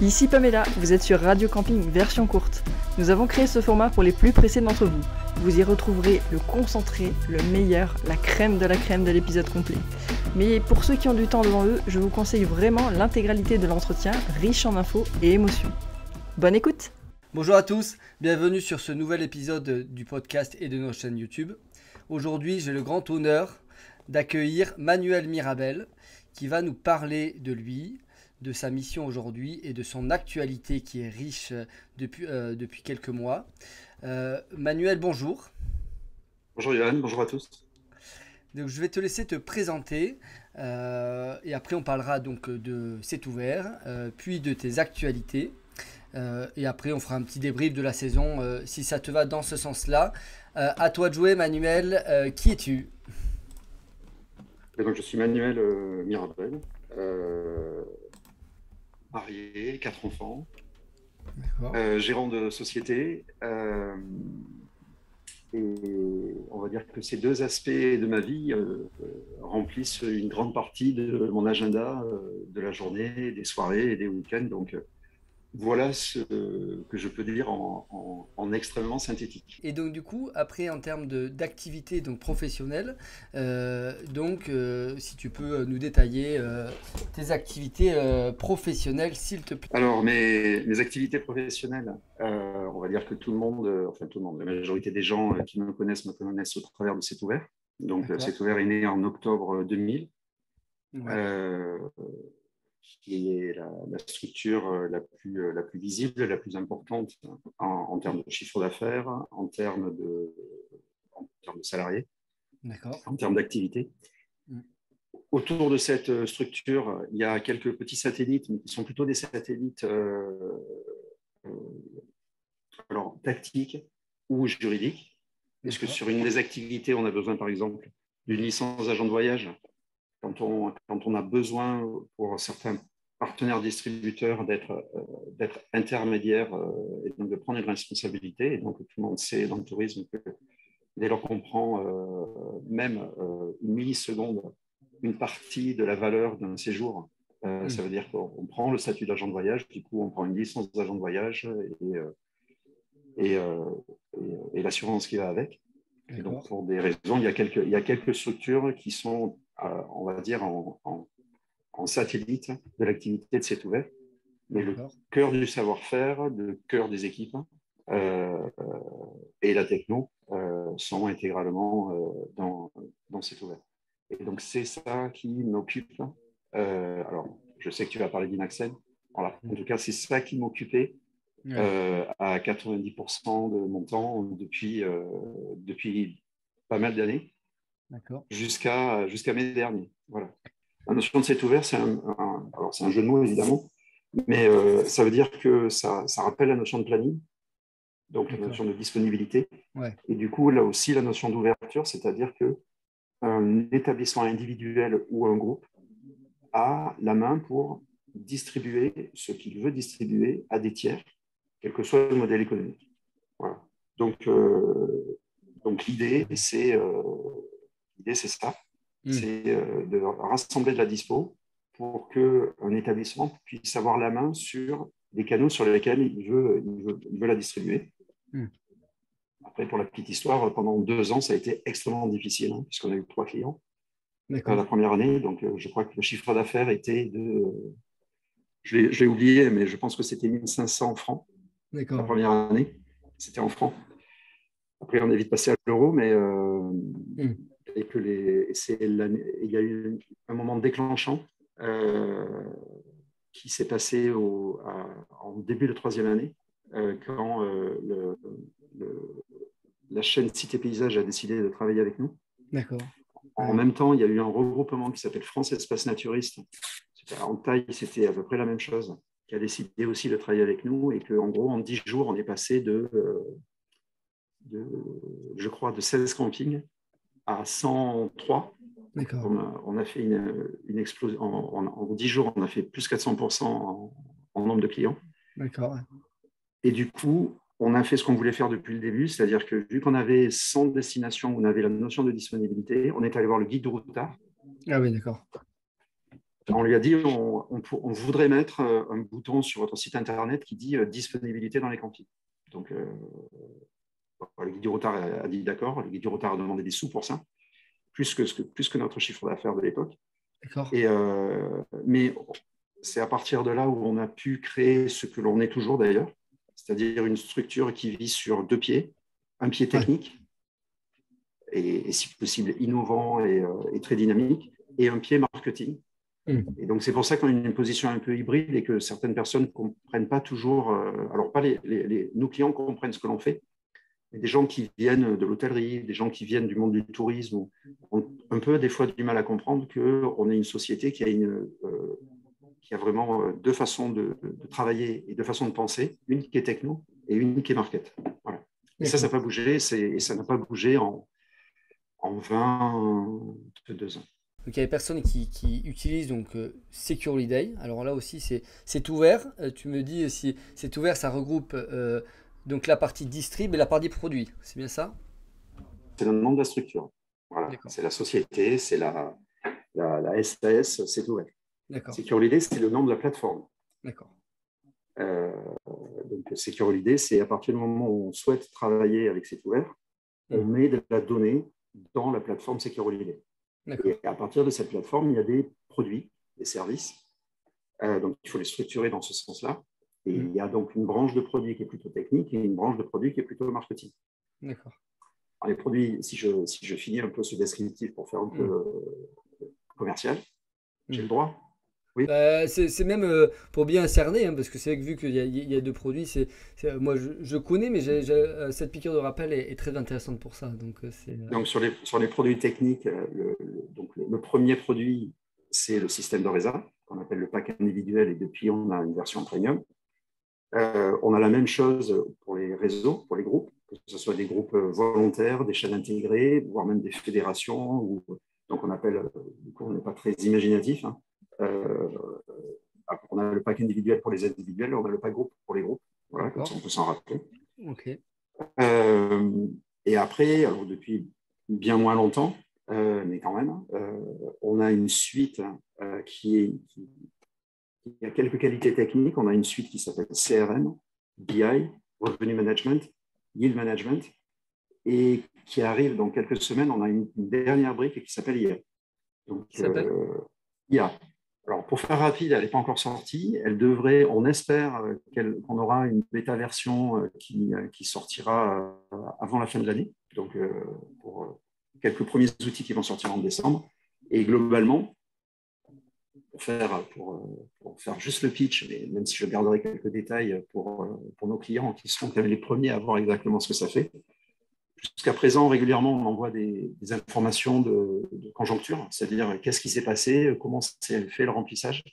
Ici Pamela, vous êtes sur Radio Camping version courte. Nous avons créé ce format pour les plus pressés d'entre vous. Vous y retrouverez le concentré, le meilleur, la crème de l'épisode complet. Mais pour ceux qui ont du temps devant eux, je vous conseille vraiment l'intégralité de l'entretien, riche en infos et émotions. Bonne écoute! Bonjour à tous, bienvenue sur ce nouvel épisode du podcast et de notre chaîne YouTube. Aujourd'hui, j'ai le grand honneur d'accueillir Manuel Mirabel qui va nous parler de lui, de sa mission aujourd'hui et de son actualité qui est riche depuis quelques mois. Manuel, bonjour. Bonjour Johan, bonjour à tous. Donc, je vais te laisser te présenter et après on parlera donc de C'est ouvert, puis de tes actualités. Et après on fera un petit débrief de la saison si ça te va dans ce sens-là. À toi de jouer Manuel, qui es-tu? Et donc, je suis Manuel Mirabel, marié, 4 enfants, gérant de société. Et on va dire que ces deux aspects de ma vie remplissent une grande partie de mon agenda de la journée, des soirées et des week-ends. Donc, voilà ce que je peux dire en extrêmement synthétique. Et donc du coup, après en termes d'activité donc professionnelle, si tu peux nous détailler tes activités professionnelles s'il te plaît. Alors mes activités professionnelles, on va dire que tout le monde, la majorité des gens qui me connaissent au travers de C'est ouvert. Donc C'est ouvert est né en octobre 2000. Ouais. Qui est la structure la plus visible, la plus importante en termes de chiffre d'affaires, en termes de salariés, en termes d'activité. Autour de cette structure, il y a quelques petits satellites, mais qui sont plutôt des satellites tactiques ou juridiques. Parce que sur une des activités, on a besoin, par exemple, d'une licence d'agent de voyage. Quand on a besoin pour certains partenaires distributeurs d'être intermédiaire et donc de prendre une responsabilité. Et donc, tout le monde sait dans le tourisme que dès lors qu'on prend même une milliseconde, une partie de la valeur d'un séjour, ça veut dire qu'on prend le statut d'agent de voyage, du coup, on prend une licence d'agent de voyage et l'assurance qui va avec. Et donc, pour des raisons, il y a quelques structures qui sont, on va dire, en satellite de l'activité de C'est ouvert. Mais le cœur du savoir-faire, le cœur des équipes et la techno sont intégralement dans C'est ouvert. Et donc, c'est ça qui m'occupe. Alors, je sais que tu vas parler d'Inaxen. Voilà. En tout cas, c'est ça qui m'occupait à 90% de mon temps depuis pas mal d'années, jusqu'à mai dernier. Voilà. La notion de C'est ouvert, c'est un jeu de mots évidemment, mais ça veut dire que ça rappelle la notion de planning, donc la notion de disponibilité, et du coup là aussi la notion d'ouverture, c'est-à-dire qu'un établissement individuel ou un groupe a la main pour distribuer ce qu'il veut distribuer à des tiers, quel que soit le modèle économique. Voilà. Donc l'idée, c'est ça. C'est de rassembler de la dispo pour qu'un établissement puisse avoir la main sur des canaux sur lesquels il veut la distribuer. Après, pour la petite histoire, pendant 2 ans, ça a été extrêmement difficile, puisqu'on a eu 3 clients la première année. Donc, je crois que le chiffre d'affaires était de... Je l'ai oublié, mais je pense que c'était 1500 francs la première année. C'était en francs. Après, on est vite passé à l'euro, mais... Et il y a eu un moment déclenchant qui s'est passé en début de 3e année, quand la chaîne Cité Paysage a décidé de travailler avec nous. En même temps, il y a eu un regroupement qui s'appelle France Espace Naturiste. En taille, c'était à peu près la même chose, qui a décidé aussi de travailler avec nous, et qu'en gros, en 10 jours, on est passé de 16 campings à 103. On a fait une explosion. En 10 jours, on a fait plus 400% en nombre de clients. Et du coup, on a fait ce qu'on voulait faire depuis le début, c'est-à-dire que vu qu'on avait 100 destinations, on avait la notion de disponibilité, on est allé voir le guide du routard. On lui a dit on voudrait mettre un bouton sur votre site internet qui dit disponibilité dans les campings. Donc, le guide du routard a dit d'accord. Le guide du routard a demandé des sous pour ça, plus que notre chiffre d'affaires de l'époque. D'accord. Mais c'est à partir de là où on a pu créer ce que l'on est toujours d'ailleurs, c'est-à-dire une structure qui vit sur 2 pieds, un pied technique, et si possible innovant et très dynamique, et un pied marketing. Et donc c'est pour ça qu'on a une position un peu hybride et que certaines personnes ne comprennent pas toujours, alors pas nos clients comprennent ce que l'on fait, mais des gens qui viennent de l'hôtellerie, des gens qui viennent du monde du tourisme ont un peu des fois du mal à comprendre qu'on est une société qui a vraiment 2 façons de travailler et 2 façons de penser, une qui est techno et une qui est market. Voilà. Et ça n'a pas bougé, et ça n'a pas bougé en 22 ans. Donc il y a des personnes qui utilisent donc Secure Holiday. Alors là aussi c'est ouvert. Tu me dis si c'est ouvert, ça regroupe donc la partie distrib et la partie produit. C'est bien ça? C'est le nom de la structure. Voilà. C'est la société, c'est la SAS, c'est ouvert. Secure Holiday, c'est le nom de la plateforme. D'accord. Donc Secure Holiday, c'est à partir du moment où on souhaite travailler avec cet ouvert, on met de la donnée dans la plateforme Secure Holiday. Et à partir de cette plateforme, il y a des produits, des services. Donc, il faut les structurer dans ce sens-là. Et il y a donc une branche de produits qui est plutôt technique et une branche de produits qui est plutôt marketing. D'accord. Alors, les produits, si je finis un peu ce descriptif pour faire un peu commercial, j'ai le droit. Oui. C'est même pour bien cerner, hein, parce que c'est vrai que vu qu'il y a 2 produits, moi je connais, mais cette piqûre de rappel est très intéressante pour ça. Donc sur les produits techniques, le premier produit, c'est le système d'Oresa, qu'on appelle le pack individuel, et depuis on a une version premium. On a la même chose pour les réseaux, pour les groupes, que ce soit des groupes volontaires, des chaînes intégrées, voire même des fédérations. Donc on appelle, du coup on n'est pas très imaginatif, hein. On a le pack individuel pour les individuels, on a le pack groupe pour les groupes. Voilà, comme ça on peut s'en rappeler. Et après, alors depuis bien moins longtemps, mais quand même, on a une suite qui a quelques qualités techniques. On a une suite qui s'appelle CRM, BI, Revenue Management, Yield Management, et qui arrive dans quelques semaines. On a une dernière brique qui s'appelle IA. Donc, IA. Alors, pour faire rapide, elle n'est pas encore sortie. On espère qu'on aura une bêta version qui sortira avant la fin de l'année. Donc, pour quelques premiers outils qui vont sortir en décembre. Et globalement, pour faire juste le pitch, mais même si je garderai quelques détails pour nos clients qui seront quand même les premiers à voir exactement ce que ça fait. Jusqu'à présent, régulièrement, on envoie des informations de conjoncture, c'est-à-dire qu'est-ce qui s'est passé, comment s'est fait le remplissage.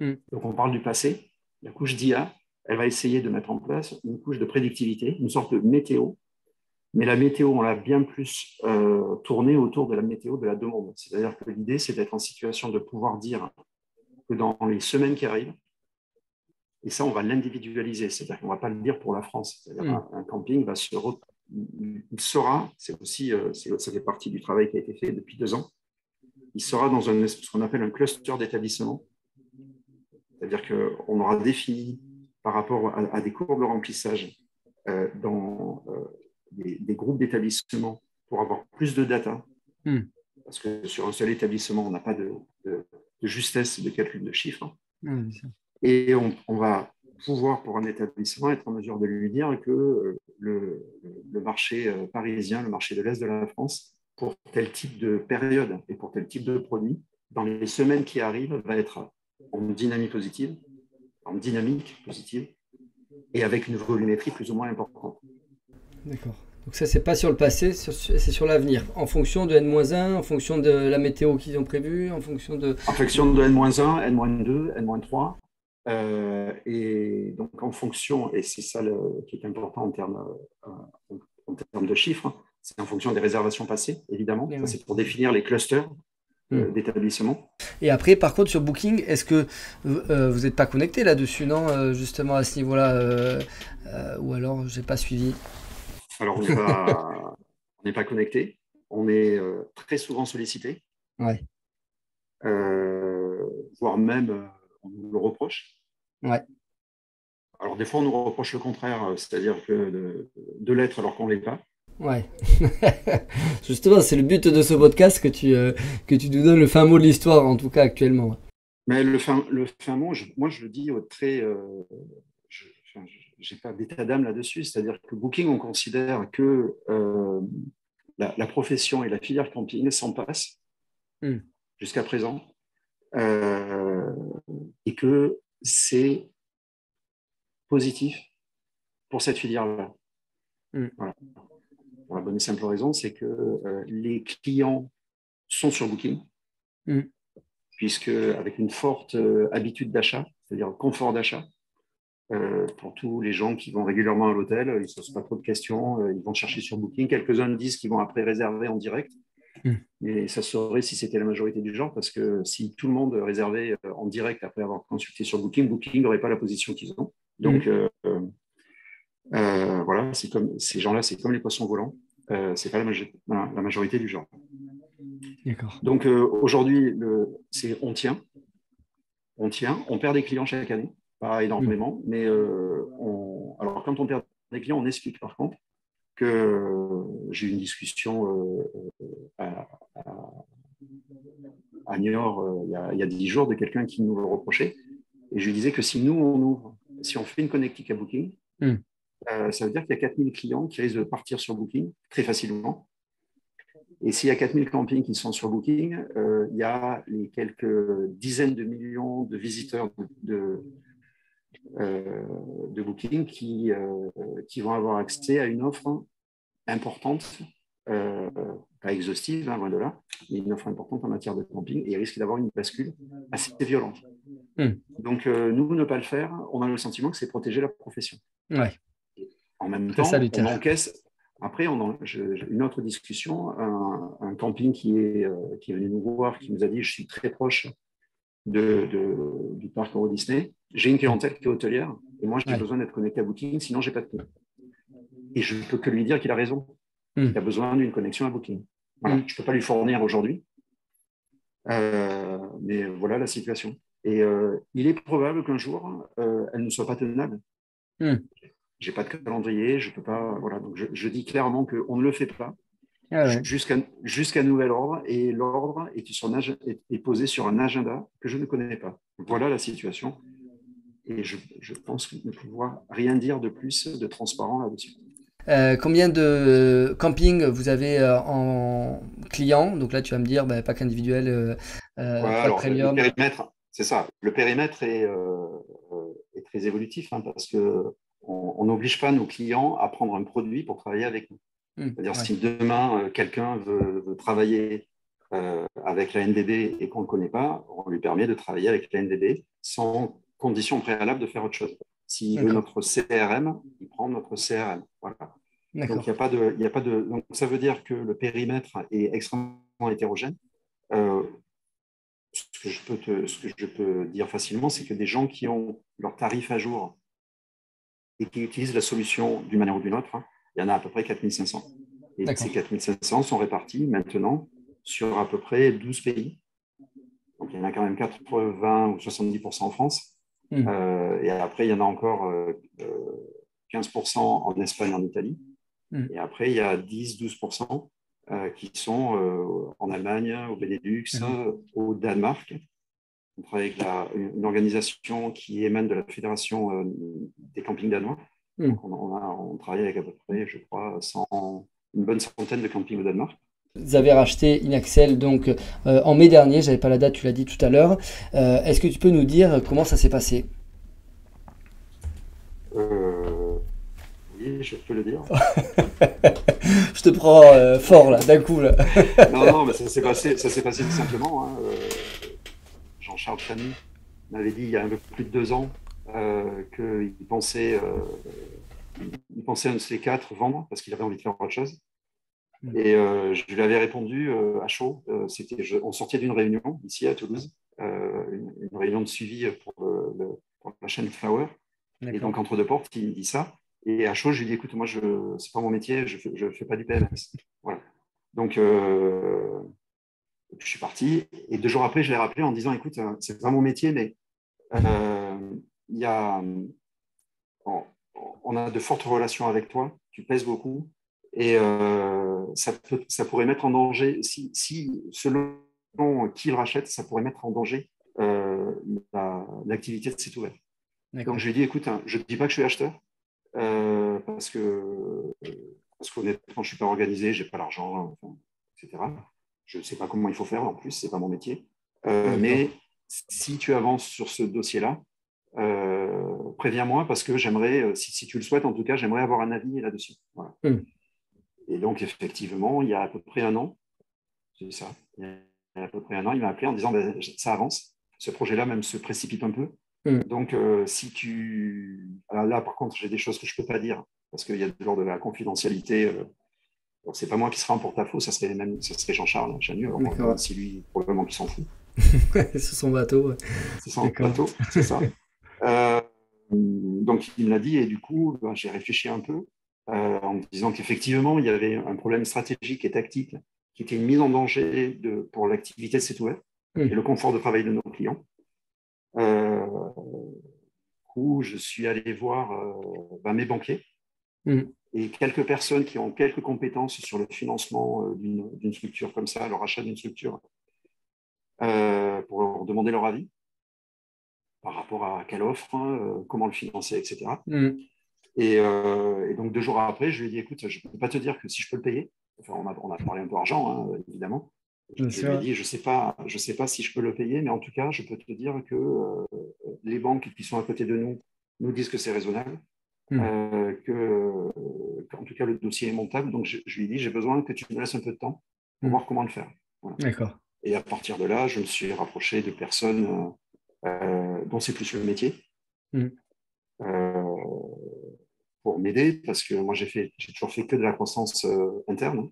Donc, on parle du passé. La couche d'IA, elle va essayer de mettre en place une couche de prédictivité, une sorte de météo. Mais la météo, on l'a bien plus tournée autour de la météo de la demande. C'est-à-dire que l'idée, c'est d'être en situation de pouvoir dire que dans les semaines qui arrivent, et ça, on va l'individualiser. C'est-à-dire qu'on ne va pas le dire pour la France. C'est-à-dire un camping va il sera, ça fait partie du travail qui a été fait depuis 2 ans, il sera dans ce qu'on appelle un cluster d'établissement. C'est-à-dire qu'on aura défini par rapport à des courbes de remplissage dans des groupes d'établissements pour avoir plus de data. Parce que sur un seul établissement, on n'a pas de justesse de calcul de chiffres. Et on va pouvoir, pour un établissement, être en mesure de lui dire que le marché parisien, le marché de l'Est de la France, pour tel type de période et pour tel type de produit, dans les semaines qui arrivent, va être en dynamique positive, et avec une volumétrie plus ou moins importante. D'accord. Donc ça, c'est pas sur le passé, c'est sur l'avenir, en fonction de N-1, en fonction de la météo qu'ils ont prévue, en fonction de N-1, N-2, N-3. Et donc en fonction, et c'est ça qui est important en termes de chiffres, c'est en fonction des réservations passées, évidemment. Ça, c'est pour définir les clusters d'établissements. Et après, par contre, sur Booking, est-ce que vous n'êtes pas connecté là-dessus, non, justement à ce niveau-là, ou alors j'ai pas suivi? Alors, on n'est pas connecté. On est très souvent sollicité. voire même on nous le reproche. Ouais. Alors, des fois, on nous reproche le contraire, c'est-à-dire que de l'être alors qu'on ne l'est pas. Ouais. Justement, c'est le but de ce podcast que tu nous donnes le fin mot de l'histoire, en tout cas actuellement. Mais le fin mot, moi, je le dis très. Je n'ai pas d'état d'âme là-dessus, c'est-à-dire que Booking, on considère que la profession et la filière camping s'en passent jusqu'à présent et que c'est positif pour cette filière-là. Voilà. Pour la bonne et simple raison, c'est que les clients sont sur Booking, puisque avec une forte habitude d'achat, c'est-à-dire confort d'achat, pour tous les gens qui vont régulièrement à l'hôtel, ils ne se posent pas trop de questions, ils vont chercher sur Booking. Quelques-uns disent qu'ils vont après réserver en direct, mais ça se saurait si c'était la majorité du genre, parce que si tout le monde réservait en direct après avoir consulté sur Booking, Booking n'aurait pas la position qu'ils ont. Donc, voilà, c'est comme, ces gens-là, c'est comme les poissons volants. C'est pas la majorité du genre. D'accord. Donc aujourd'hui, on tient, on perd des clients chaque année, pas énormément, mais alors quand on perd des clients, on explique par contre que j'ai eu une discussion à Niort il y a 10 jours de quelqu'un qui nous le reprochait, et je lui disais que si nous on ouvre, si on fait une connectique à Booking, ça veut dire qu'il y a 4000 clients qui risquent de partir sur Booking très facilement. Et s'il y a 4000 campings qui sont sur Booking, il y a les quelques dizaines de millions de visiteurs de Booking qui vont avoir accès à une offre importante, pas exhaustive, loin de là, mais une offre importante en matière de camping, et il risque d'avoir une bascule assez violente. Donc, nous, ne pas le faire, on a le sentiment que c'est protéger la profession. Ouais. En même temps, on encaisse. Après, une autre discussion, un camping qui est venu nous voir, qui nous a dit: je suis très proche du parc Euro Disney, j'ai une clientèle qui est hôtelière, et moi j'ai besoin d'être connecté à Booking, sinon j'ai pas de clients. Et je ne peux que lui dire qu'il a raison. Il a besoin d'une connexion à Booking. Voilà. Je ne peux pas lui fournir aujourd'hui, mais voilà la situation. Et il est probable qu'un jour, elle ne soit pas tenable. Je n'ai pas de calendrier, je peux pas. Voilà, donc je dis clairement qu'on ne le fait pas jusqu'à nouvel ordre, et l'ordre est posé sur un agenda que je ne connais pas. Voilà la situation, et je pense ne pouvoir rien dire de plus de transparent là-dessus. Combien de campings vous avez en clients? Donc là, tu vas me dire, pack individuel, pas de premium. Le périmètre, c'est ça. Le périmètre est très évolutif, parce qu'on n'oblige pas nos clients à prendre un produit pour travailler avec nous. C'est-à-dire, si demain, quelqu'un veut travailler avec la NDB et qu'on ne le connaît pas, on lui permet de travailler avec la NDB sans condition préalable de faire autre chose. S'il veut notre CRM, il prend notre CRM. Voilà. Donc, il n'y a pas de. Donc, ça veut dire que le périmètre est extrêmement hétérogène. Ce que je peux dire facilement, c'est que des gens qui ont leur tarif à jour et qui utilisent la solution d'une manière ou d'une autre, il y en a à peu près 4500. Et ces 4500 sont répartis maintenant sur à peu près 12 pays. Donc, il y en a quand même 80 ou 70% en France. Et après, il y en a encore 15% en Espagne et en Italie. Et après, il y a 10-12% qui sont en Allemagne, au Benelux, au Danemark. On travaille avec une organisation qui émane de la Fédération des campings danois. Donc on travaille avec à peu près, je crois, une bonne centaine de campings au Danemark. Vous avez racheté Inaxel donc en mai dernier, j'avais pas la date, tu l'as dit tout à l'heure. Est-ce que tu peux nous dire comment ça s'est passé? Oui, je peux le dire. Je te prends fort là, d'un coup là. Non, mais ça s'est passé tout simplement. Jean-Charles Chany m'avait dit il y a un peu plus de 2 ans qu'il pensait un de ces 4 vendre parce qu'il avait envie de faire autre chose. Et je lui avais répondu à chaud. On sortait d'une réunion ici à Toulouse, une réunion de suivi pour la chaîne Flower. Et donc, entre deux portes, il me dit ça. Et à chaud, je lui dis: écoute, moi, c'est pas mon métier, je fais pas du PMS. Voilà. Donc, Je suis parti et 2 jours après, je l'ai rappelé en disant, écoute, c'est pas mon métier, mais il y a, on a de fortes relations avec toi, tu pèses beaucoup et ça pourrait mettre en danger, si selon qui le rachète, ça pourrait mettre en danger l'activité de site ouvert. Donc je lui ai dit, écoute, je ne dis pas que je suis acheteur parce qu'honnêtement, je ne suis pas organisé, je n'ai pas l'argent, enfin, etc. Je ne sais pas comment il faut faire, en plus, ce n'est pas mon métier. Mais si tu avances sur ce dossier-là, préviens-moi parce que j'aimerais, si tu le souhaites en tout cas, j'aimerais avoir un avis là-dessus. Voilà. Et donc, effectivement, il y a à peu près un an, c'est ça, il y a à peu près un an, il m'a appelé en disant ça avance, ce projet-là même se précipite un peu. Donc, si tu. Alors là, par contre, j'ai des choses que je ne peux pas dire parce qu'il y a de l'ordre de la confidentialité. Donc, ce n'est pas moi qui serai en porte-à-faux, ça serait Jean-Charles Chanu, alors c'est lui probablement qui s'en fout. C'est son bateau. Ouais. C'est son bateau, c'est ça. Donc, il me l'a dit et du coup, j'ai réfléchi un peu en me disant qu'effectivement, il y avait un problème stratégique et tactique qui était une mise en danger pour l'activité de site web et le confort de travail de nos clients. Du coup, je suis allé voir mes banquiers et quelques personnes qui ont quelques compétences sur le financement d'une structure comme ça, le rachat d'une structure, pour leur demander leur avis par rapport à quelle offre, comment le financer, etc. Et donc 2 jours après, je lui ai dit, écoute, je ne peux pas te dire que si je peux le payer. Enfin, on a parlé un peu argent, évidemment. Je lui ai dit, je ne sais pas si je peux le payer, mais en tout cas, je peux te dire que les banques qui sont à côté de nous disent que c'est raisonnable, qu'en tout cas, le dossier est montable. Donc, je lui ai dit, j'ai besoin que tu me laisses un peu de temps pour voir comment le faire. Voilà. D'accord. Et à partir de là, je me suis rapproché de personnes dont c'est plus le métier pour m'aider, parce que moi, j'ai toujours fait que de la croissance interne.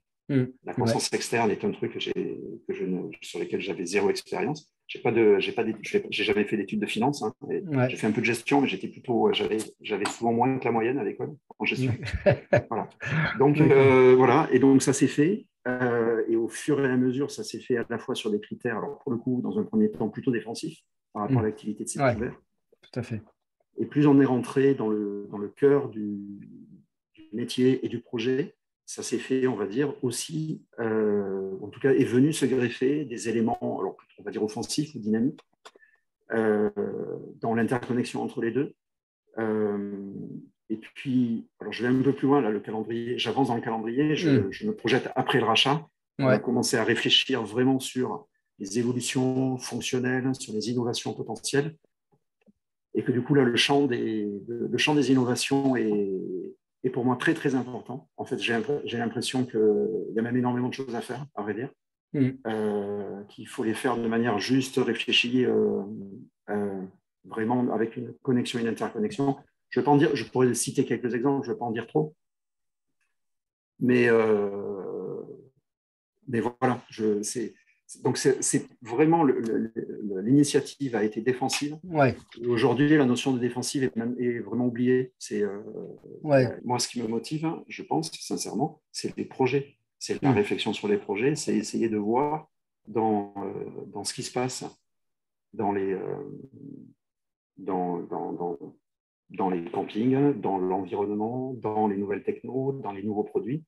La croissance externe est un truc sur lequel j'avais zéro expérience. J'ai jamais fait d'études de finance. J'ai fait un peu de gestion, mais j'avais souvent moins que la moyenne à l'école en gestion. Voilà. Donc, voilà. Et donc, ça s'est fait. Et au fur et à mesure, ça s'est fait à la fois sur des critères, alors pour le coup, dans un premier temps, plutôt défensifs par rapport à l'activité de site ouvert. Tout à fait. Et plus on est rentré dans le cœur du métier et du projet, ça s'est fait, on va dire, aussi, en tout cas, est venu se greffer des éléments, alors on va dire offensifs ou dynamiques, dans l'interconnexion entre les deux. Et puis, alors je vais un peu plus loin, là, le calendrier, j'avance dans le calendrier, je me projette après le rachat. On va commencer à réfléchir vraiment sur les évolutions fonctionnelles, sur les innovations potentielles. Et que du coup, là, le champ des innovations est pour moi très, très important. En fait, j'ai l'impression qu'il y a même énormément de choses à faire, à vrai dire, qu'il faut les faire de manière juste, réfléchie, vraiment avec une connexion, une interconnexion. Je vais pas en dire, je pourrais citer quelques exemples, je ne vais pas en dire trop. Mais voilà, donc c'est vraiment l'initiative a été défensive. Aujourd'hui, la notion de défensive est vraiment oubliée. Moi, ce qui me motive, je pense sincèrement, c'est les projets. C'est la réflexion sur les projets, c'est essayer de voir dans ce qui se passe dans les campings, dans l'environnement, dans les nouvelles technos, dans les nouveaux produits.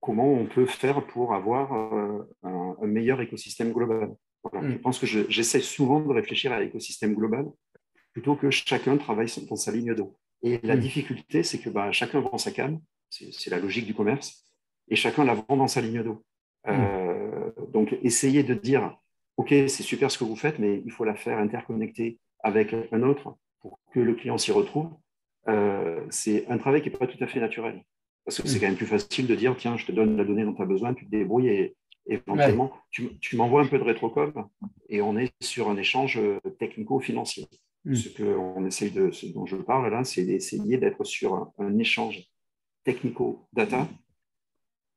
Comment on peut faire pour avoir un meilleur écosystème global. Voilà. Je pense que j'essaie souvent de réfléchir à l'écosystème global plutôt que chacun travaille dans sa ligne d'eau. Et la difficulté, c'est que chacun vend sa canne, c'est la logique du commerce, et chacun la vend dans sa ligne d'eau. Donc, essayer de dire, OK, c'est super ce que vous faites, mais il faut la faire interconnecter avec un autre pour que le client s'y retrouve. C'est un travail qui n'est pas tout à fait naturel. Parce que c'est quand même plus facile de dire, tiens, je te donne la donnée dont tu as besoin, tu te débrouilles et éventuellement, tu m'envoies un peu de rétrocode et on est sur un échange technico-financier. Ce dont je parle là, c'est d'essayer d'être sur un échange technico-data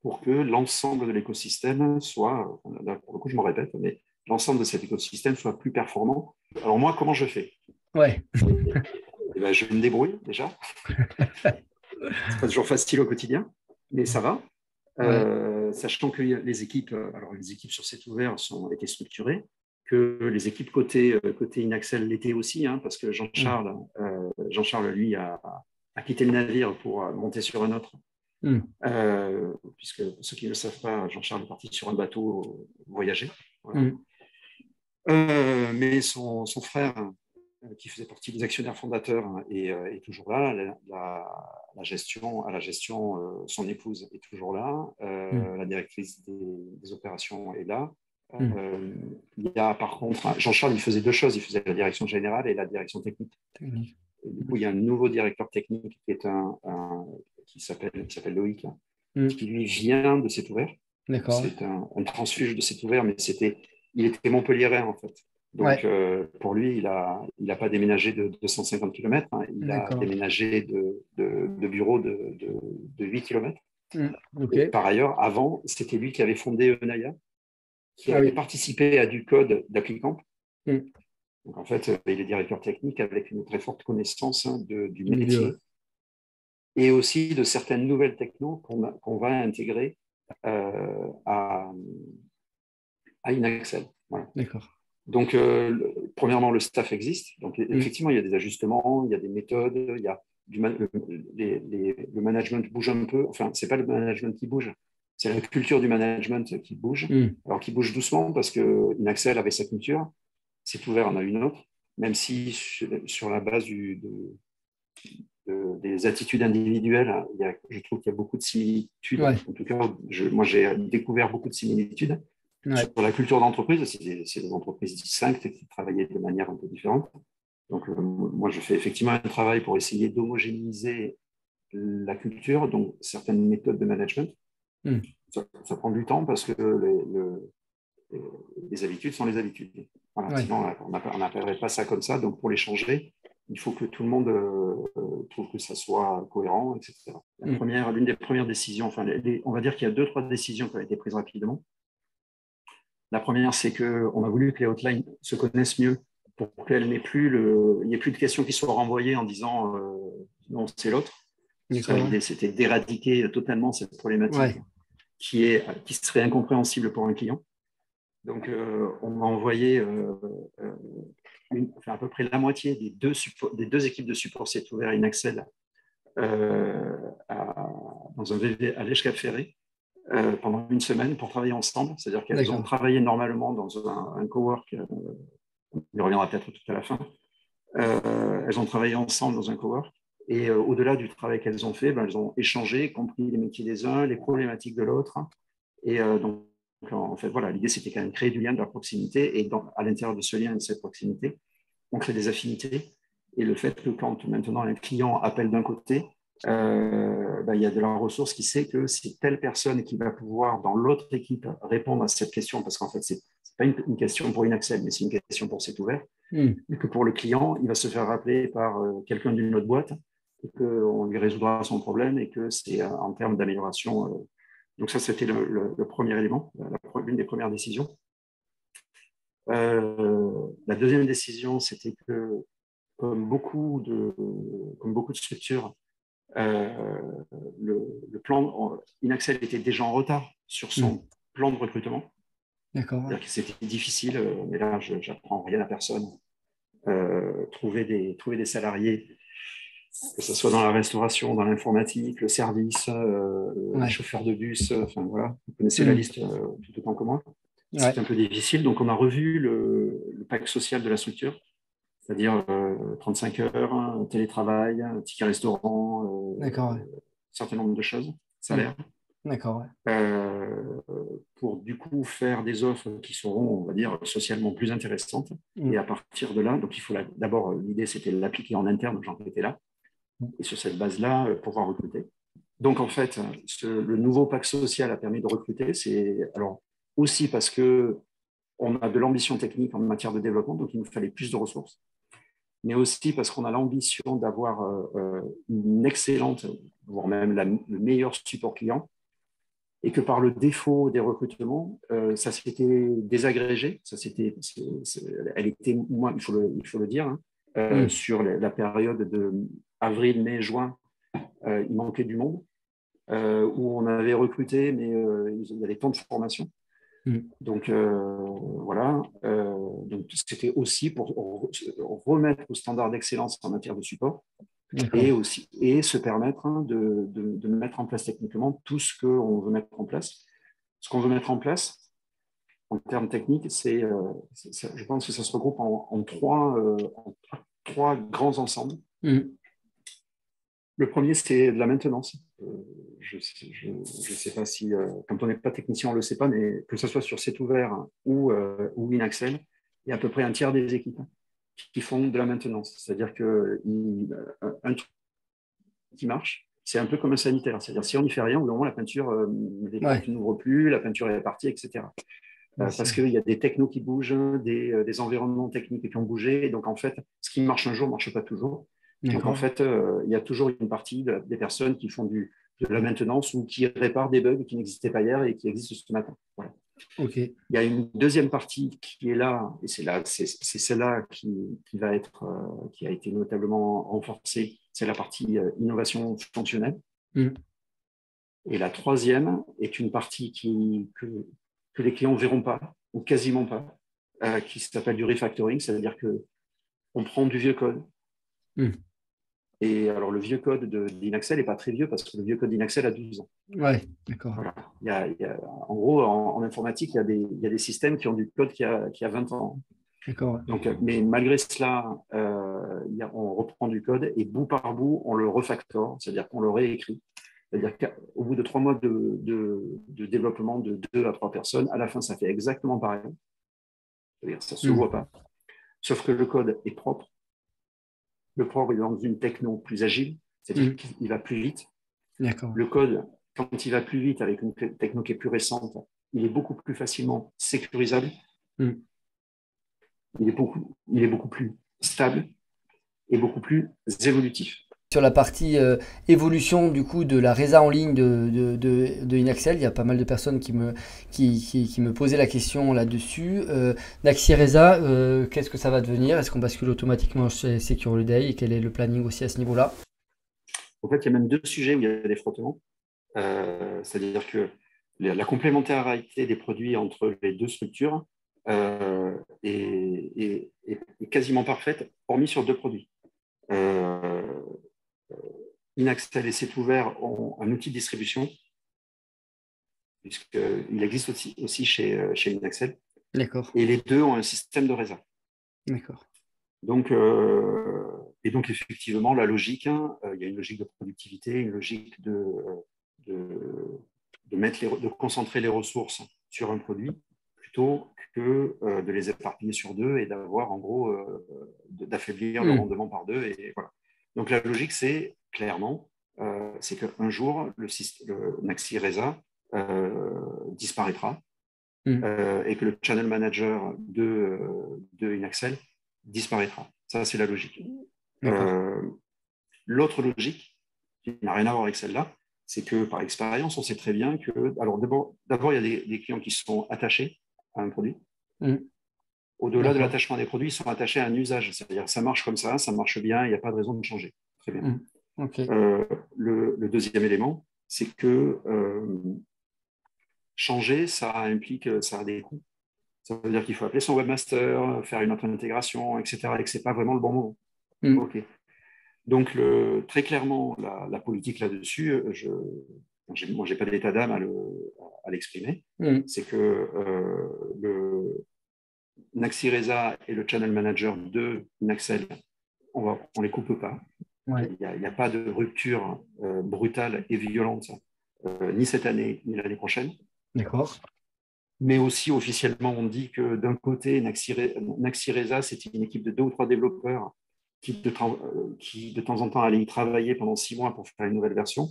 pour que l'ensemble de l'écosystème soit, là, pour le coup, je me répète, mais l'ensemble de cet écosystème soit plus performant. Alors moi, comment je fais ? Je me débrouille déjà. C'est pas toujours facile au quotidien, mais ça va. sachant que les équipes sur site ouvert ont été structurées, que les équipes côté Inaxel l'étaient aussi, hein, parce que Jean-Charles, lui, a quitté le navire pour monter sur un autre. Puisque pour ceux qui ne le savent pas, Jean-Charles est parti sur un bateau voyager. Voilà. Mais son frère, qui faisait partie des actionnaires fondateurs, est toujours là. À la gestion, son épouse est toujours là. La directrice des opérations est là. Il y a par contre, Jean-Charles, il faisait deux choses. Il faisait la direction générale et la direction technique. Et du coup, il y a un nouveau directeur technique qui s'appelle Loïc, qui lui vient de Site Ouvert. D'accord. C'est un transfuge de Site Ouvert, mais il était montpelliérain en fait. Donc, pour lui, il n'a pas déménagé de 250 km, hein. Il a déménagé de bureau de 8 km. Okay. Et par ailleurs, avant, c'était lui qui avait fondé Eunaya, qui avait participé à du code d'Applicamp. Donc, en fait, il est directeur technique avec une très forte connaissance, hein, du métier et aussi de certaines nouvelles technos qu'on va intégrer à Inaxel. Voilà. D'accord. Donc, premièrement, le staff existe. Donc, effectivement, il y a des ajustements, il y a des méthodes, il y a le management bouge un peu. Enfin, ce n'est pas le management qui bouge, c'est la culture du management qui bouge. Alors, qui bouge doucement parce que Inaxel avait sa culture, C'est Ouvert en a une autre, même si sur la base des attitudes individuelles, je trouve qu'il y a beaucoup de similitudes. En tout cas, moi, j'ai découvert beaucoup de similitudes. Sur la culture d'entreprise, c'est des entreprises distinctes qui travaillaient de manière un peu différente. Donc, moi, je fais effectivement un travail pour essayer d'homogénéiser la culture, donc certaines méthodes de management. Ça prend du temps parce que les habitudes sont les habitudes. Voilà, sinon, on n'appellerait pas ça comme ça. Donc, pour les changer, il faut que tout le monde trouve que ça soit cohérent, etc. L'une des premières décisions, enfin, on va dire qu'il y a 2-3 décisions qui ont été prises rapidement. La première, c'est qu'on a voulu que les hotlines se connaissent mieux pour qu'il n'y ait plus de questions qui soient renvoyées en disant non, c'est l'autre. L'idée, c'était d'éradiquer totalement cette problématique qui serait incompréhensible pour un client. Donc, on a envoyé à peu près la moitié des deux équipes de support Site Ouvert Inaxel dans un VV à l'Èche-Cap-Ferré pendant une semaine pour travailler ensemble. C'est-à-dire qu'elles ont travaillé normalement dans un cowork, on y reviendra peut-être tout à la fin. Elles ont travaillé ensemble dans un cowork et au-delà du travail qu'elles ont fait, elles ont échangé, compris les métiers des uns, les problématiques de l'autre. Et donc, en fait, voilà, l'idée, c'était quand même de créer du lien, de la proximité. Et donc, à l'intérieur de ce lien et de cette proximité, on crée des affinités. Et le fait que quand maintenant un client appelle d'un côté, il y a de la ressource qui sait que c'est telle personne qui va pouvoir, dans l'autre équipe, répondre à cette question, parce qu'en fait, ce n'est pas une question pour Inaxel, mais c'est une question pour Site Ouvert. Et que pour le client, il va se faire rappeler par quelqu'un d'une autre boîte, et qu'on lui résoudra son problème, et que c'est en termes d'amélioration. Donc ça, c'était le premier élément, l'une des premières décisions. La deuxième décision, c'était que, comme beaucoup de structures, le plan Inaxel était déjà en retard sur son plan de recrutement. C'est-à-dire que c'était difficile, mais là, je n'apprends rien à personne. Trouver des salariés, que ce soit dans la restauration, dans l'informatique, le service, les chauffeurs de bus, enfin voilà, vous connaissez la liste tout autant que moi. C'était un peu difficile, donc on a revu le pack social de la structure, c'est-à-dire 35 heures, télétravail, ticket restaurant, un certain nombre de choses, salaire. Pour du coup faire des offres qui seront, on va dire, socialement plus intéressantes. Et à partir de là, donc il faut d'abord, l'idée c'était de l'appliquer en interne, donc j'en étais là. Et sur cette base-là, pouvoir recruter. Donc en fait, le nouveau pacte social a permis de recruter. C'est alors aussi parce qu'on a de l'ambition technique en matière de développement, donc il nous fallait plus de ressources. Mais aussi parce qu'on a l'ambition d'avoir une excellente, voire même le meilleur support client, et que par le défaut des recrutements, ça s'était désagrégé. Elle était moins, il faut le dire, sur la période de avril, mai, juin, il manquait du monde. où on avait recruté, mais il y a des temps de formation. Donc, voilà. Donc, c'était aussi pour remettre au standard d'excellence en matière de support et se permettre de mettre en place techniquement tout ce qu'on veut mettre en place. Ce qu'on veut mettre en place, en termes techniques, je pense que ça se regroupe en trois grands ensembles. Le premier, c'est de la maintenance. Je ne sais pas si, quand on n'est pas technicien, on ne le sait pas, mais que ce soit sur site ouvert ou InAxel, il y a à peu près un tiers des équipes qui font de la maintenance. C'est-à-dire qu'un truc qui marche, c'est un peu comme un sanitaire. C'est-à-dire si on n'y fait rien, au bout d'un moment, la peinture, les portes n'ouvrent plus, la peinture est partie, etc. Parce qu'il y a des technos qui bougent, des environnements techniques qui ont bougé. Et donc, en fait, ce qui marche un jour ne marche pas toujours. Donc, en fait, il y a toujours une partie des personnes qui font de la maintenance ou qui réparent des bugs qui n'existaient pas hier et qui existent ce matin. Voilà. Il y a une deuxième partie qui est là, et c'est celle-là qui a été notablement renforcée, c'est la partie innovation fonctionnelle. Et la troisième est une partie que les clients ne verront pas, ou quasiment pas, qui s'appelle du refactoring, c'est-à-dire qu'on prend du vieux code. Et alors, le vieux code d'Inaxel n'est pas très vieux parce que le vieux code d'Inaxel a 12 ans. Ouais, d'accord. Voilà. En gros, en informatique, il y a des systèmes qui ont du code qui a 20 ans. D'accord. Donc, mais malgré cela, on reprend du code et bout par bout, on le refactore, c'est-à-dire qu'on le réécrit. C'est-à-dire qu'au bout de 3 mois de développement de 2 à 3 personnes, à la fin, ça fait exactement pareil. C'est-à-dire ça ne se voit pas. Sauf que le code est propre. Le propre est dans une techno plus agile, c'est-à-dire qu'il va plus vite. D'accord. Le code, quand il va plus vite avec une techno qui est plus récente, il est beaucoup plus facilement sécurisable. Il est beaucoup plus stable et beaucoup plus évolutif. Sur la partie évolution du coup de la résa en ligne de InAxel, il y a pas mal de personnes qui me posaient la question là-dessus. Naxi Reza, qu'est-ce que ça va devenir? Est-ce qu'on bascule automatiquement chez Secure Holiday et quel est le planning aussi à ce niveau-là? En fait, il y a même 2 sujets où il y a des frottements. C'est-à-dire que la complémentarité des produits entre les 2 structures est quasiment parfaite, hormis sur 2 produits. InAxel et C'est Ouvert ont un outil de distribution, puisqu'il existe aussi chez InAxel. D'accord. Et les 2 ont un système de résa. D'accord. Donc, effectivement, la logique, il y a une logique de productivité, une logique de concentrer les ressources sur un produit plutôt que de les éparpiller sur 2 et d'avoir, en gros, d'affaiblir le rendement par 2. Et voilà. Donc, la logique, c'est clairement, c'est qu'un jour, le Naxi Reza disparaîtra et que le channel manager de InAxel disparaîtra. Ça, c'est la logique. L'autre logique, qui n'a rien à voir avec celle-là, c'est que par expérience, on sait très bien que, alors d'abord, il y a des clients qui sont attachés à un produit. Au-delà de l'attachement des produits, ils sont attachés à un usage. C'est-à-dire ça marche comme ça marche bien, il n'y a pas de raison de changer. Très bien. Le deuxième élément, c'est que changer, ça implique, ça a des coûts. Ça veut dire qu'il faut appeler son webmaster, faire une autre intégration, etc. et que ce n'est pas vraiment le bon moment. OK. Donc, très clairement, la politique là-dessus, moi, je n'ai pas d'état d'âme à l'exprimer. C'est que le Naxi Reza et le channel manager de Naxel, on ne les coupe pas. Il n'y a pas de rupture brutale et violente, ni cette année, ni l'année prochaine. D'accord. Mais aussi, officiellement, on dit que d'un côté, Naxi Reza, c'était une équipe de 2 ou 3 développeurs qui, de temps en temps, allaient y travailler pendant 6 mois pour faire une nouvelle version.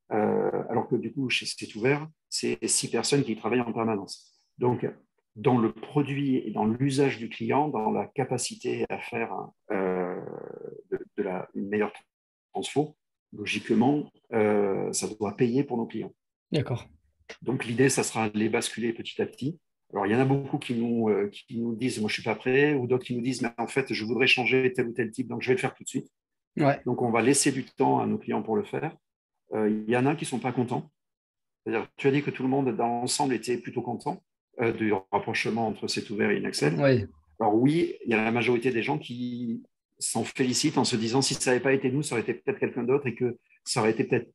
Alors que, du coup, chez C'est Ouvert, c'est 6 personnes qui y travaillent en permanence. Donc, dans le produit et dans l'usage du client, dans la capacité à faire une meilleure transfo, logiquement, ça doit payer pour nos clients. D'accord. Donc, l'idée, ça sera de les basculer petit à petit. Alors, il y en a beaucoup qui nous disent « moi, je ne suis pas prêt », ou d'autres qui nous disent « mais en fait, je voudrais changer tel ou tel type, donc je vais le faire tout de suite ». Donc, on va laisser du temps à nos clients pour le faire. Il y en a qui ne sont pas contents. C'est-à-dire, tu as dit que tout le monde dans l'ensemble était plutôt content du rapprochement entre C'est ouvert et Inaxel. Oui. Alors oui, il y a la majorité des gens qui s'en félicitent en se disant si ça n'avait pas été nous, ça aurait été peut-être quelqu'un d'autre et que ça aurait été peut-être,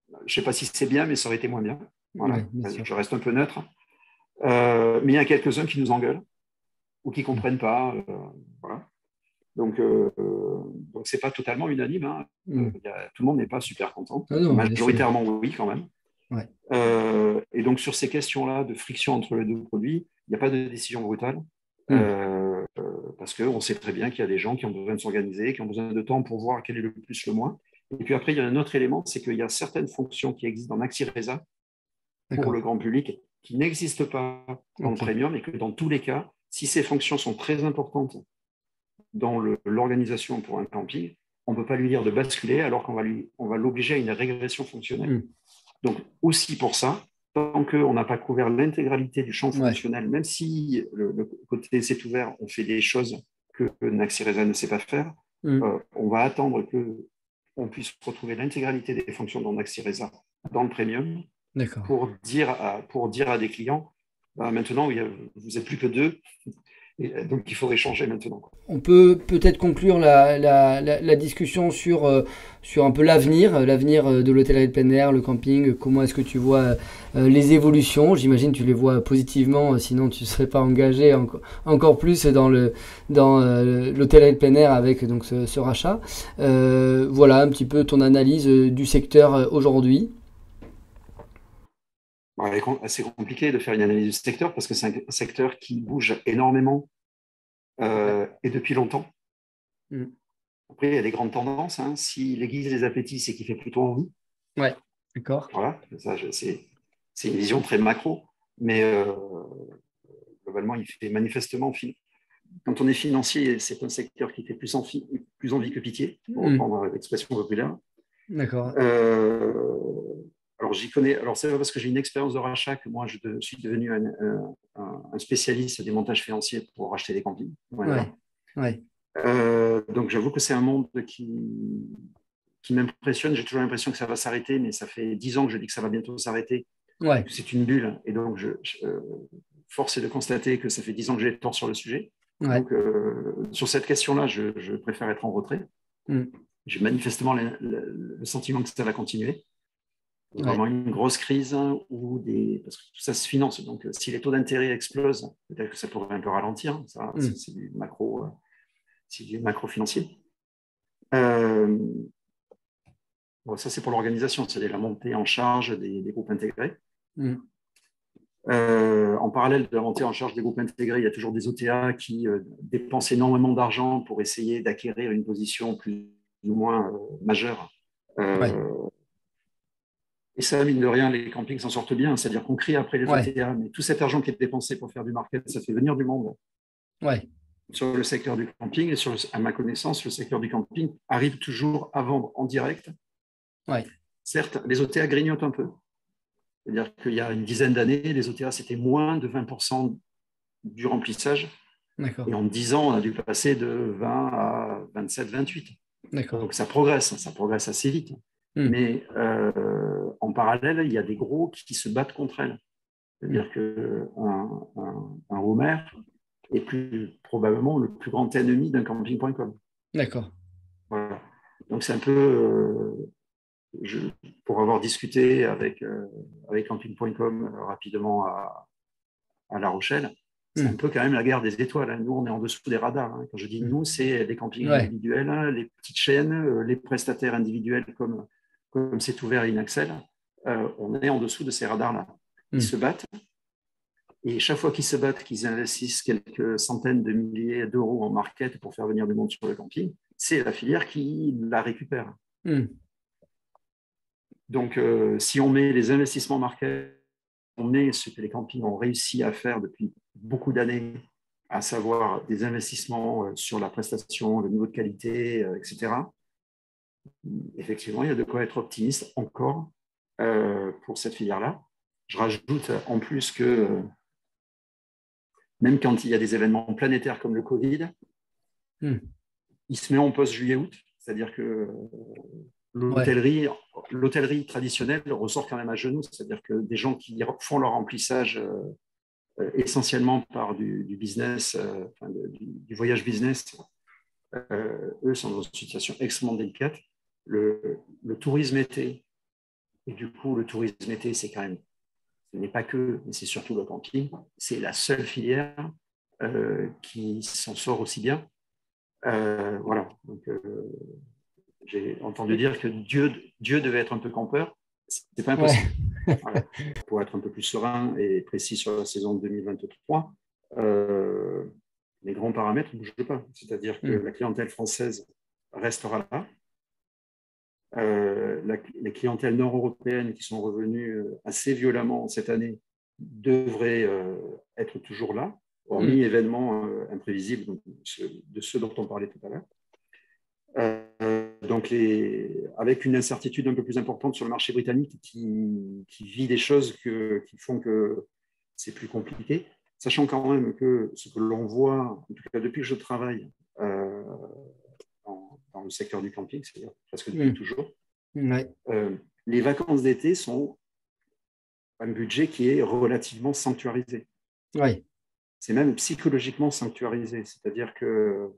je ne sais pas si c'est bien, mais ça aurait été moins bien. Voilà. Oui, je reste un peu neutre. Mais il y a quelques-uns qui nous engueulent ou qui ne comprennent pas. Voilà. Donc, ce n'est pas totalement unanime. Hein. Tout le monde n'est pas super content. Non, majoritairement, oui, quand même. Ouais. Et donc, sur ces questions-là de friction entre les deux produits, il n'y a pas de décision brutale. Parce qu'on sait très bien qu'il y a des gens qui ont besoin de s'organiser, qui ont besoin de temps pour voir quel est le plus, le moins. Et puis après, il y a un autre élément, c'est qu'il y a certaines fonctions qui existent dans Axireza pour le grand public qui n'existent pas dans le premium et que dans tous les cas, si ces fonctions sont très importantes dans l'organisation pour un camping, on ne peut pas lui dire de basculer alors qu'on va l'obliger à une régression fonctionnelle. Donc aussi pour ça, tant qu'on n'a pas couvert l'intégralité du champ fonctionnel, même si le côté C'est ouvert, on fait des choses que Naxireza ne sait pas faire, on va attendre qu'on puisse retrouver l'intégralité des fonctions dans Naxireza dans le premium pour dire à des clients, maintenant, vous n'êtes plus que 2, et donc il faudrait changer maintenant. On peut peut-être conclure la discussion sur un peu l'avenir de l'hôtellerie de plein air, le camping. Comment est-ce que tu vois les évolutions? J'imagine que tu les vois positivement, sinon tu ne serais pas engagé encore plus dans l'hôtellerie de plein air avec donc, ce rachat. Voilà un petit peu ton analyse du secteur aujourd'hui. C'est compliqué de faire une analyse du secteur parce que c'est un secteur qui bouge énormément et depuis longtemps. Après, il y a des grandes tendances. Hein. Si l'aiguise les appétits, c'est qu'il fait plutôt envie. Ouais, d'accord. Voilà, c'est une vision très macro, mais globalement, il fait manifestement. Quand on est financier, c'est un secteur qui fait plus envie que pitié, pour reprendre l'expression populaire. D'accord. Alors, j'y connais. Alors, c'est pas parce que j'ai une expérience de rachat que moi, je suis devenu un spécialiste des montages financiers pour racheter des campings. Voilà. Ouais. Donc, j'avoue que c'est un monde qui m'impressionne. J'ai toujours l'impression que ça va s'arrêter, mais ça fait 10 ans que je dis que ça va bientôt s'arrêter. Ouais. C'est une bulle. Et donc, force est de constater que ça fait 10 ans que j'ai tort sur le sujet. Ouais. Donc, sur cette question-là, je préfère être en retrait. J'ai manifestement le sentiment que ça va continuer. Vraiment une grosse crise parce que tout ça se finance. Donc, si les taux d'intérêt explosent, peut-être que ça pourrait un peu ralentir. Ça, c'est du macro financier. Bon, ça, c'est pour l'organisation, c'est la montée en charge des groupes intégrés. En parallèle de la montée en charge des groupes intégrés, il y a toujours des OTA qui dépensent énormément d'argent pour essayer d'acquérir une position plus ou moins majeure. Et ça, mine de rien, les campings s'en sortent bien. C'est-à-dire qu'on crie après les OTA, mais tout cet argent qui est dépensé pour faire du market, ça fait venir du monde. Sur le secteur du camping, et à ma connaissance, le secteur du camping arrive toujours à vendre en direct. Certes, les OTA grignotent un peu. C'est-à-dire qu'il y a une dizaine d'années, les OTA, c'était moins de 20% du remplissage. Et en 10 ans, on a dû passer de 20 à 27, 28. Donc ça progresse assez vite. Mais en parallèle, il y a des gros qui se battent contre elles. C'est-à-dire qu'un Homer est probablement le plus grand ennemi d'un camping.com. D'accord. Voilà. Donc c'est un peu, pour avoir discuté avec camping.com rapidement à La Rochelle, c'est un peu quand même la guerre des étoiles. Hein. Nous, on est en dessous des radars. Hein. Quand je dis nous, c'est les campings individuels, hein, les petites chaînes, les prestataires individuels comme C'est ouvert et Inaxel. On est en dessous de ces radars-là. Ils se battent. Et chaque fois qu'ils se battent, qu'ils investissent quelques centaines de milliers d'euros en market pour faire venir du monde sur le camping, c'est la filière qui la récupère. Donc, si on met les investissements market, on met ce que les campings ont réussi à faire depuis beaucoup d'années, à savoir des investissements sur la prestation, le niveau de qualité, etc. Effectivement, il y a de quoi être optimiste encore pour cette filière-là. Je rajoute en plus que même quand il y a des événements planétaires comme le Covid, il se met en post juillet-août, c'est-à-dire que l'hôtellerie l'hôtellerie traditionnelle ressort quand même à genoux, c'est-à-dire que des gens qui font leur remplissage essentiellement par du business, du voyage business, eux sont dans une situation extrêmement délicate. Le tourisme été, et du coup, le tourisme été, c'est quand même, ce n'est pas que, mais c'est surtout le camping, c'est la seule filière qui s'en sort aussi bien. Voilà. Donc, j'ai entendu dire que Dieu devait être un peu campeur. C'est pas impossible. Ouais. Voilà. Pour être un peu plus serein et précis sur la saison 2023, les grands paramètres ne bougent pas. C'est-à-dire que la clientèle française restera là. Les clientèles nord-européennes qui sont revenues assez violemment cette année devraient être toujours là, hormis événements imprévisibles de ceux dont on parlait tout à l'heure. Donc, avec une incertitude un peu plus importante sur le marché britannique qui vit des choses qui font que c'est plus compliqué, sachant quand même que ce que l'on voit, en tout cas depuis que je travaille dans le secteur du camping, c'est-à-dire presque depuis toujours, les vacances d'été sont un budget qui est relativement sanctuarisé. Oui. C'est même psychologiquement sanctuarisé, c'est-à-dire que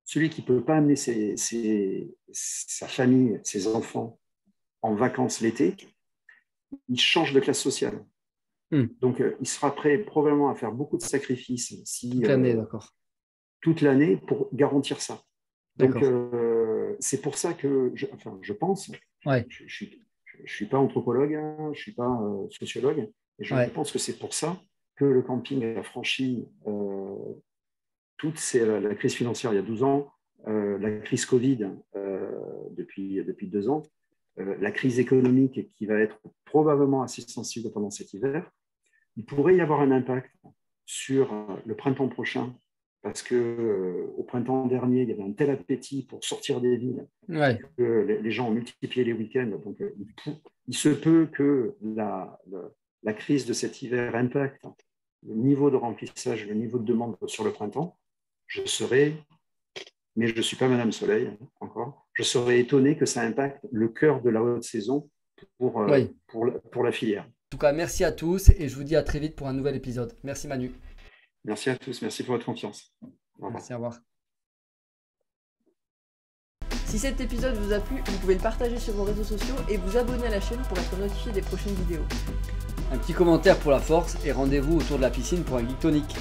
celui qui ne peut pas amener sa famille, ses enfants en vacances l'été, il change de classe sociale. Donc, il sera prêt probablement à faire beaucoup de sacrifices toute l'année pour garantir ça. Donc, c'est pour ça que, je pense, je ne suis pas anthropologue, je ne suis pas sociologue, et je pense que c'est pour ça que le camping a franchi la crise financière il y a 12 ans, la crise Covid depuis 2 ans, la crise économique qui va être probablement assez sensible pendant cet hiver. Il pourrait y avoir un impact sur le printemps prochain, parce qu'au printemps dernier, il y avait un tel appétit pour sortir des villes que les gens ont multiplié les week-ends. Donc, il se peut que la crise de cet hiver impacte le niveau de remplissage, le niveau de demande sur le printemps. Mais je ne suis pas Madame Soleil encore, je serais étonné que ça impacte le cœur de la haute saison pour la filière. En tout cas, merci à tous et je vous dis à très vite pour un nouvel épisode. Merci Manu. Merci à tous, merci pour votre confiance. Merci, au revoir. Si cet épisode vous a plu, vous pouvez le partager sur vos réseaux sociaux et vous abonner à la chaîne pour être notifié des prochaines vidéos. Un petit commentaire pour la force et rendez-vous autour de la piscine pour un geek tonic.